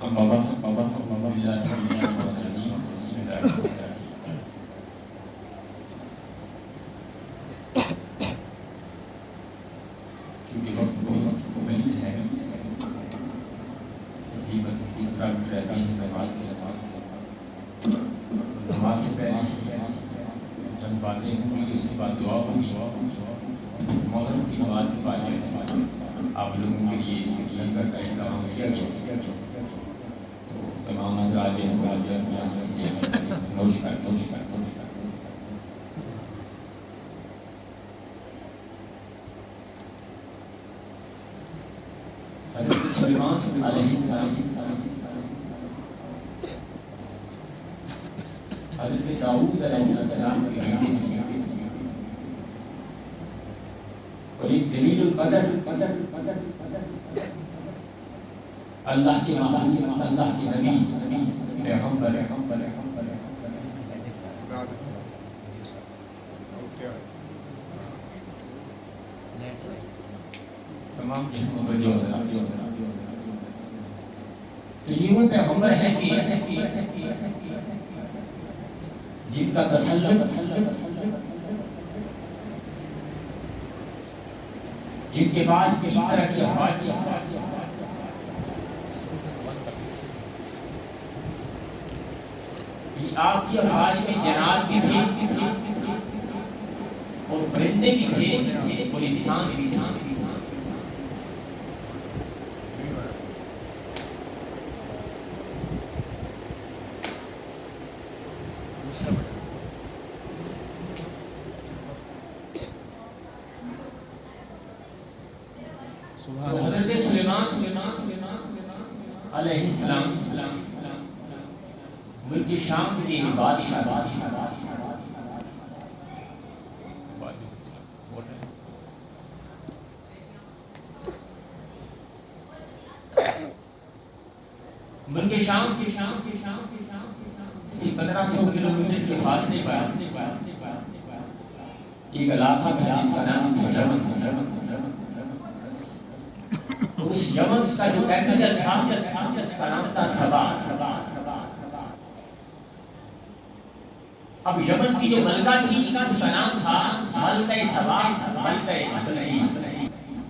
أما بعد بالله من الشيطان الرجيم بسم الله الرحمن الرحيم. چونکہ وقت بہت قلیل ہے، تقریباً 17 منٹ رہتے ہیں نماز سے پہلے چند باتیں ہوں گی، اس کے بعد دعا ہوگی. مغرب کی نماز کے بعد آپ لوگوں کے لیے لنگر کا اہتمام کیا گیا. تو تمام حضرات نوش کر حضرت سلیمان علیہ السلام، حضرت داؤد علیہ السلام کے بیٹے تھے، اور ایک دلیل القدر اللہ کے نبی پیغمبر تمام تو یہ وہ پیغمبر ہیں کہ جن کا تسلط، جن کے پاس کئی طرح کی افواج، آپ کی افواج میں جنات بھی تھے اور پرندے بھی تھے اور انسان بھی تھے. حضرت سلیمان علیہ السلام ملک شام کے بادشاہ ملک شام سے 1500 کلومیٹر کے فاصلے پر ایک علاقہ تھا جس کا نام تھا یمن. اس یمن کا جو کیپٹل تھا اس کا نام تھا سبا. اب یمن کی جو ملکہ تھی اس کا نام تھا ملکہ سبا، ملکہ بلقیس،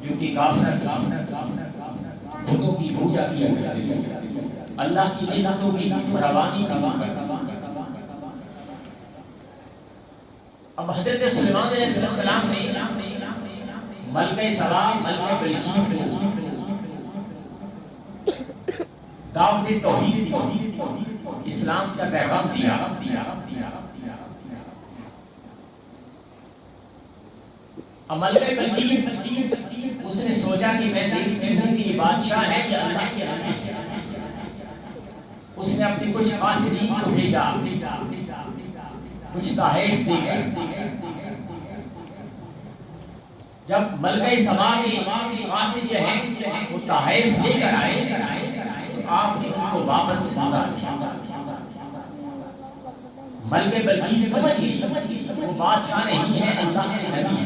جو کہ کافر بتوں کی پوجا کیا کرتے تھے، اللہ کی نعمتوں کی فراوانی تھی. اب حضرت سلیمان علیہ السلام نے ملکہ سبا، ملکہ بلقیس کو دعوت توحید، اسلام کا پیغام دیا. ملکہ بلقیس اس نے سوچا کہ میں دیکھتی ہوں کہ یہ بادشاہ ہے یا اللہ کے نبی ہے. اس نے اپنی کچھ قاصدین کو بھیجا، کچھ تحائف دے گئے. جب ملکہ سبا کے قاصد یہ ہیں وہ تحائف لے کر آئے تو آپ نے ان کو واپس مانگا. ملکہ بلقیس سمجھ گئی وہ بادشاہ نہیں ہے، اللہ کے نبی ہے.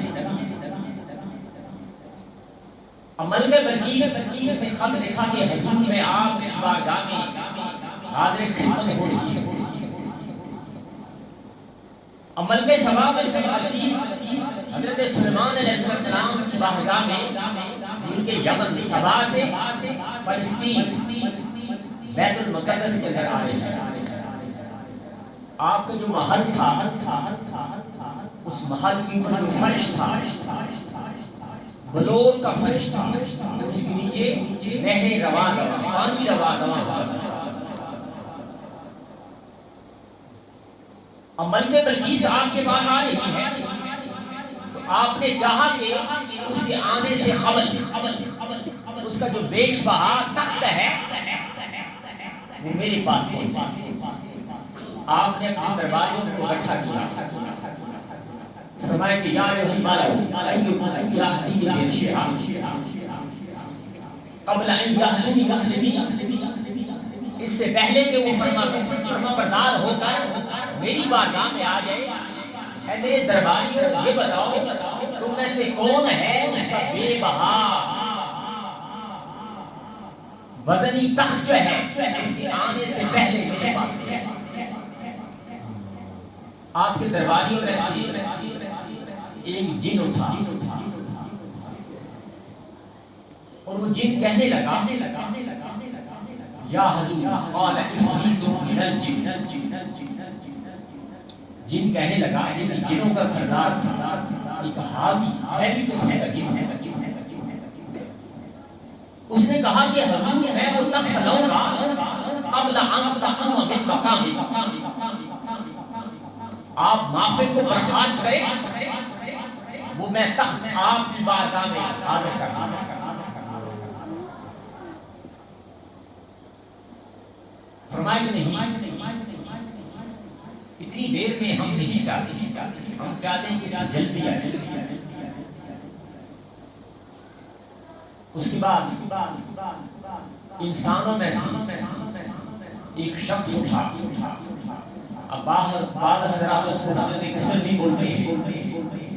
ملکہ بلقیس نے خط لکھا کہ حضور میں آپ کی بارگاہ میں حاضر خدمت ہو رہی ہے. ملکہ سبا بلقیس حضرت سلیمان علیہ السلام کی بارگاہ میں ان کے یمن سبا سے فلسطین بیت المقدس کے اندر آ رہے ہیں. آپ کا جو محل تھا اس محل کی اوپر جو فرش تھا بلور کا فرش تھا، اس کے نیچے نہر رواں پانی رواں. اب ملکہ بلقیس آپ کے پاس آ رہی ہے تو آپ نے چاہا کہ اس کے آنے سے قبل اس کا جو بیش بہا تخت ہے وہ میرے پاس پہنچے. آپ نے اپنے درباریوں کو اکٹھا کیا، فرمایا کہ یا ایھا الملأ ایکم یہدی بالشہاب قبل ان یہدونی مسلمین. اس سے پہلے کہ وہ فرما بردار ہو کر میری بارگاہ میں آ جائے، اے میرے درباریوں یہ بتاؤ تم میں سے کون ہے اس کا بے بہا وزنی تخت جو ہے اس کے آنے سے پہلے میرے پاس ہے. آپ کے درباریوں میں سے ایک جن اٹھا اور وہ جن کہنے لگا یا حضور قال عفریت من الجن. جن کہنے لگا یہ جنوں کا سردار ایک حاوی ہے بھی کس کا جن ہے. اس نے کہا کہ حضور میں وہ تخت لوں گا قبل ان تقوم من مقامی. آپ مافن کو برخاست کریں وہ میں تخت آپ کی بارگاہ میں حاضر کر دوں. فرمایا کہ نہیں اتنی دیر میں ہم نہیں چاہتے، ہم چاہتے ہیں کہ جلدی آئے. اس کے بعد انسانوں میں سے ایک شخص اٹھا. اب بعض حضرات اس کو حضرت خضر بھی بولتے ہیں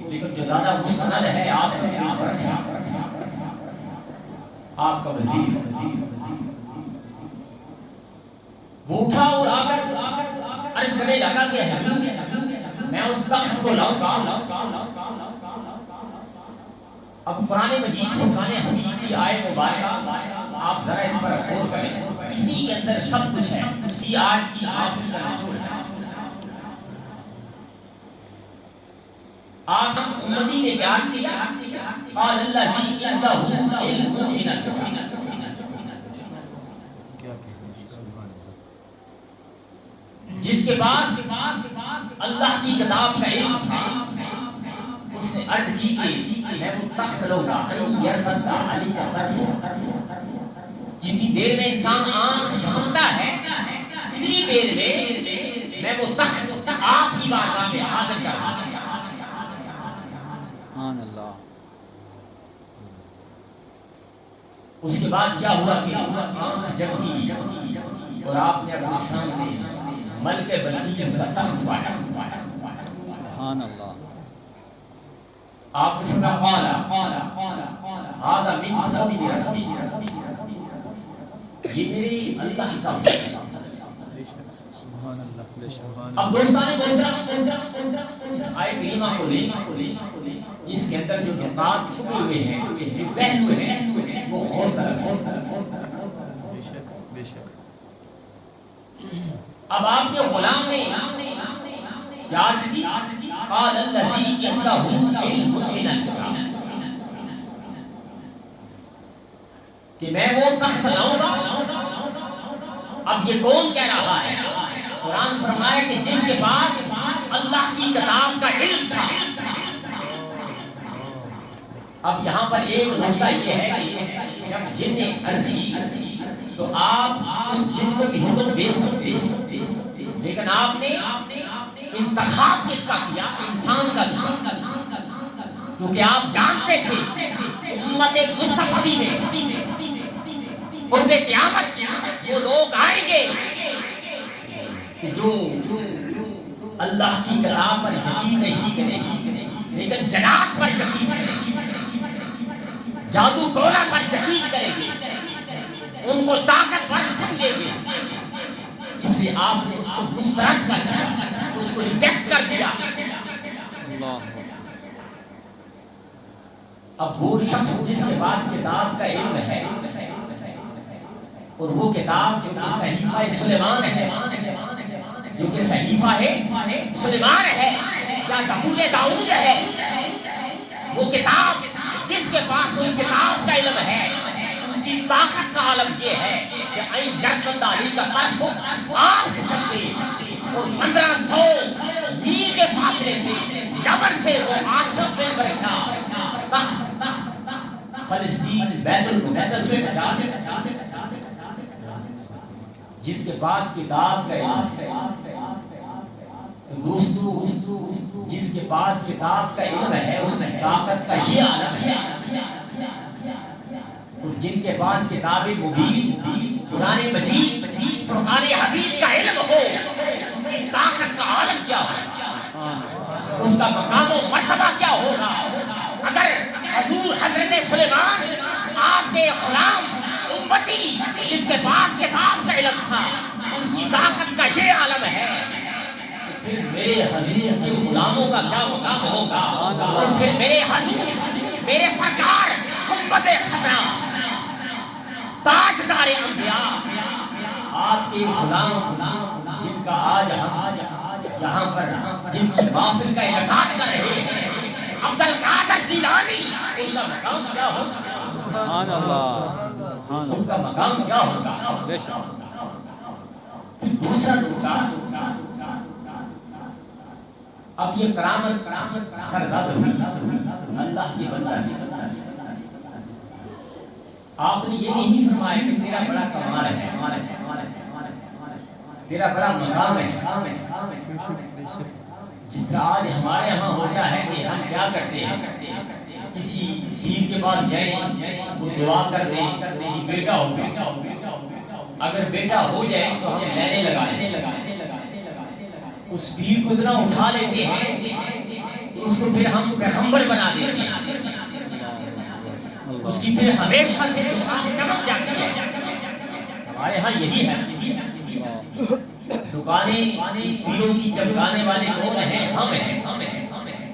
لیکن جو زیادہ مستند ہے آسف بن برخا آپ کا وزیر وہ اٹھا اور آ کر عرض کرنے لگا کہ حضور میں اس تخت کو لاؤں گا. اب قرآن مجید فرقان حمید کی آیت مبارکہ آپ ذرا اس پر غور کریں، اسی کے اندر سب کچھ ہے. یہ آج کی آخری کا نچوڑ ہے. آپ امتی نے کیا کیا؟ قال الذی عنده علم من الکتاب. جس کے پاس اللہ کی کتاب کا علم تھا اس نے عرض کی کہ میں وہ تخت لوں گا علی کا طرف. جتنی دیر میں انسان آنکھ جھانکتا ہے اتنی دیر میں میں وہ تخت آپ کی بارگاہ میں حاضر کر دوں. سبحان اللہ. اس کے بعد کیا ہوا کہ آنکھ جھپکی اور آپ نے اپنے سامنے ملک بلقیس کا تخت پایا. سبحان اللہ. آپ نے فرمایا قال ھذا من فضل ربی، یہ میرے اللہ کا فضل ہے. سبحان اللہ. اب دوستان محترم اس آیت کریمہ کو لیں، اس کے اندر جو نقاط چھپے ہوئے ہیں، جو پہلو ہیں وہ غور کریں. بے شک. اب آپ کے غلام نے کیا عرض کی؟ قال الذی عنده علم من الکتاب، کہ میں وہ تخت لاؤں گا. اب یہ کون کہہ رہا ہے؟ قرآن فرمایا کہ جس کے پاس اللہ کی کتاب کا علم تھا. اب یہاں پر ایک نقطہ یہ ہے کہ جب جن نے عرض کی تو آپ اس جن کو بھی حکم دے سکتے، لیکن آپ نے انتخاب کس کا کیا؟ انسان کا کیا. کیونکہ آپ جانتے تھے امت مصطفی میں قرب قیامت وہ لوگ آئیں گے کہ جو اللہ کی کلام پر یقین نہیں کریں گے لیکن جنات پر یقین کریں گے، جادو ٹونا پر یقین کریں گے، ان کو طاقتور سمجھیں گے. اس لیے آپ نے اس کو مسترد کر دیا، اس کو ریجیکٹ کر دیا. اب وہ شخص جس کے پاس کتاب کا علم ہے اور وہ کتاب جو کہ صحیفہ سلیمان ہے، جو کہ صحیفہ ہے سلیمان ہے یا زبور داؤد ہے، وہ کتاب جس کے پاس اس کتاب کا علم ہے اس کی طاقت کا عالم یہ ہے کہ این جرکندہ علی کا طرف آنکھ چکے اور 1500 میل کے فاصلے سے جبر سے وہ آصف بن برکھا فلسطین بیت المقدس میں بجا جس کے پاس کتاب کا علم ہے. تو دوستو جس کے پاس کتاب کا علم ہے اس نے طاقت کا یہ عالم ہے. اور جن کے پاس کتاب مبین قرآن مجید فرقان حمید کا علم ہو اس کی طاقت کا عالم کیا ہوگا، اس کا مقام و مرتبہ کیا ہوگا. اگر حضور حضرت سلیمان آپ کے غلام امتی جس کے پاس کتاب کا علم تھا اس کی طاقت کا یہ عالم ہے، پھر میرے حضور کے غلاموں کا کیا مقام ہوگا؟ اور پھر میرے حضور، میرے سرکار امت خطرہ تاجدار انبیاء، آپ کے غلام جن کا آج ہم یہاں پر جن کی محفل کا انعقاد کر رہے ہیں، عبد القادر جیلانی، ان کا مقام کیا ہوگا؟ سبحان اللہ، سبحان ان کا مقام کیا ہوگا؟ اللہ، بے شک، دوسرا نقطہ، اب یہ کرامت سرزد ہوئی اللہ کی بندہ سے، آپ نے یہ نہیں فرمایا کہ تیرا بڑا کمال ہے، تیرا بڑا مقام ہے، جس طرح آج ہمارے ہاں ہو گیا ہے کہ ہم کیا کرتے ہیں، کسی پیر کے پاس جائیں، وہ دعا کر دیں کہ بیٹا ہوگا، اگر بیٹا ہو جائے تو ہم لینے لگائیں، اس پیر کو اتنا اٹھا لیتے ہیں کہ اس کو پھر ہم پیغمبر بنا دیتے ہیں، اس کی پھر ہمیشہ سے دکان چمک جاتی ہے۔ ہمارے ہاں یہی ہے، دکانیں پیروں کی چمکانے والے کون ہیں؟ ہم ہیں،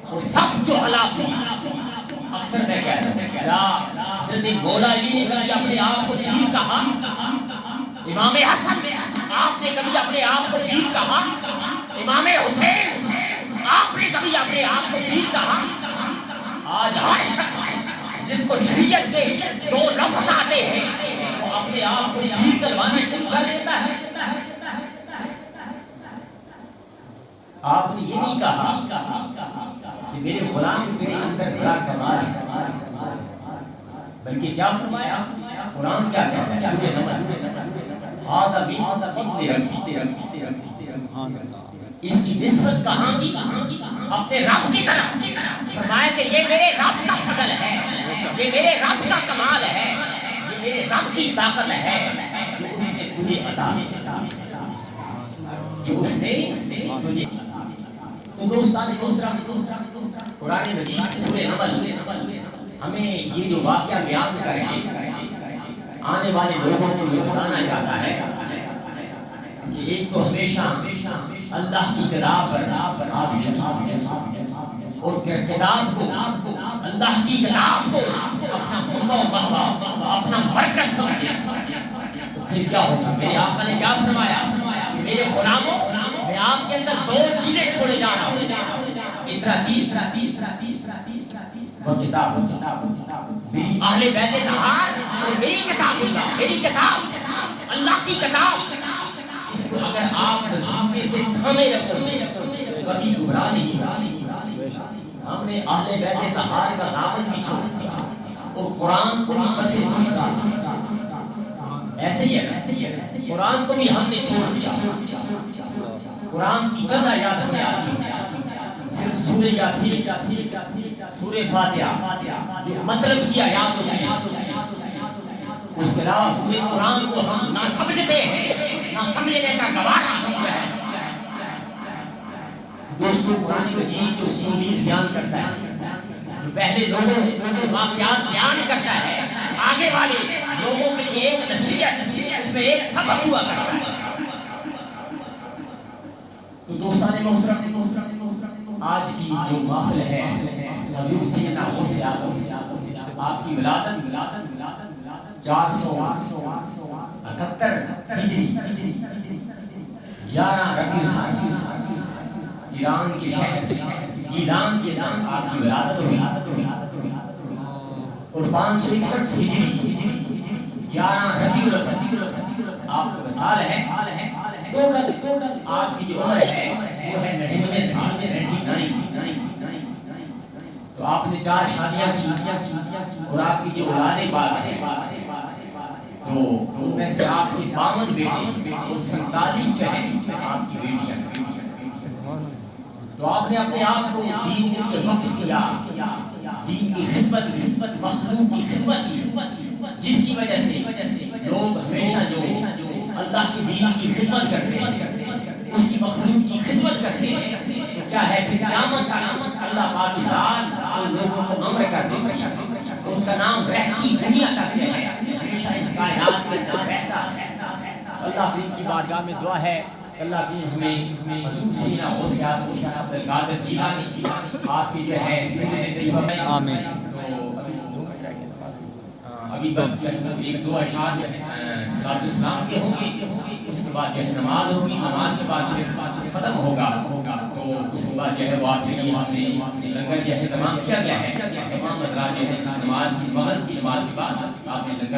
اور سب جو حالات اکثر میں کہتا ہوں، کیا حضرت مولا علی نے کبھی اپنے آپ کو پیر کہا؟ امام حسن آپ نے کبھی اپنے آپ کو پیر کہا؟ امام حسین آپ نے کبھی اپنے آپ کو پیر کہا؟ آج ہر شخص جس کو شریعت کے دو لفظ آتے ہیں وہ اپنے آپ کو پیر کروانا شروع کر دیتا ہے۔ آپ نے یہ نہیں کہا کہ میرے غلام تیرے اندر بڑا کمال ہے، بلکہ کیا فرمایا؟ قرآن کیا کہتا ہے؟ سورہ نمل، ھذا من فضل ربی، سبحان اللہ، اس کی نسبت کہاں کی؟ اپنے رب کی طرف، فرمایا کہ یہ میرے رب کا فضل ہے، یہ میرے رب کا کمال ہے، یہ میرے رب کی طاقت ہے جو اس نے تجھے عطا کی، جو اس نے تجھے۔ تو دوستان محترم، قرآن مجید سورہ نمل ہمیں یہ جو واقعہ بیان کر رہے ہیں، آنے والے لوگوں کو یہ بتانا چاہتا ہے کہ ایک تو ہمیشہ اللہ کی کتاب پر آپ اور کتاب کو، اللہ کی کتاب کو اپنا منبع و محور، اپنا مرکز سمجھے، تو پھر کیا ہوگا؟ میرے آقا نے کیا فرمایا کہ میرے غلاموں، میں آپ کے اندر دو چیزیں چھوڑے جا رہا ہوں، وہ کتاب، میری اہل بیت طہار اور میری کتاب اللہ، میری کتاب اللہ کی کتاب، اس کو اگر آپ مضبوطی سے تھامے رکھو کبھی گھبرا نہیں۔ ہم نے اہل بیت طہار کا دامن بھی چھوڑ دیا اور قرآن کو بھی پس پش ڈالا، ایسے ہی ہے، قرآن کو بھی ہم نے چھوڑ دیا، قرآن کی چند آیات ہمیں آتی ہیں، صرف سورہ یاسین، سورہ فاتحہ جو مطلب کی آیات ہوتی ہیں، اس کے علاوہ پورے قرآن کو ہم نہ سمجھتے ہیں، نہ سمجھنے کا گوارا ہم ہے۔ دوستو، قرآن مجید جو سٹوریز بیان کرتا ہے، جو پہلے لوگوں کے واقعات بیان کرتا ہے، آگے والے لوگوں کے لیے ایک نصیحت، اس میں ایک سبق ہوا کرتا ہے۔ تو دوستان محترم، آج کی جو محفل ہے، حضور سیدنا غوث اعظم آپ کی ولادت 471 ہجری 11 ربیع الثانی ایران کے شہر گیلان کے نام آپ کی ولادت ہوئی، اور 561 ہجری 11 ربیع الاول آپ کا وصال ہے۔ ٹوٹل آپ کی جو عمر ہے وہ ہے 99 سال، 99۔ تو آپ نے 4 شادیاں کی اور آپ کی جو اولادیں بعد ہیں، تو ان میں سے آپ کے 52 بیٹے اور 47 جو ہیں آپ کی بیٹیاں۔ تو آپ نے اپنے آپ کو دین کے لیے وقف کیا، دین کی خدمت، مخلوق کی خدمت کی، جس کی وجہ سے لوگ ہمیشہ جو اللہ کی دین کی خدمت کرتے ہیں، اس کی مخلوق کی خدمت کرتے ہیں، تو کیا ہے کہ قیامت تک اللہ پاک کی ذات ان لوگوں کو امر کر دے گی، ان کا نام رہتی دنیا تک ہے، ہمیشہ اس کائنات کے اندر رہتا ہے۔ اللہ کی بارگاہ میں دعا ہے اللہ کی ہمیں حضور سیدنا غوث اعظم شیخ عبد القادر جیلانی آپ کی جو ہے سیرت طیبہ میں آمین۔ ابھی بس ایک دو اشعار صلاۃ السلام کے ہوں گے، اس کے بعد جو ہے نماز ہوگی، نماز کے بعد پھر ختم ہوگا، تو اس کے بعد جو ہے وہ آپ کے لیے ہم نے لنگر جو ہے تمام کیا گیا ہے، تمام حضرات جو ہے نماز کی مغرب کی نماز کے بعد آپ نے لنگر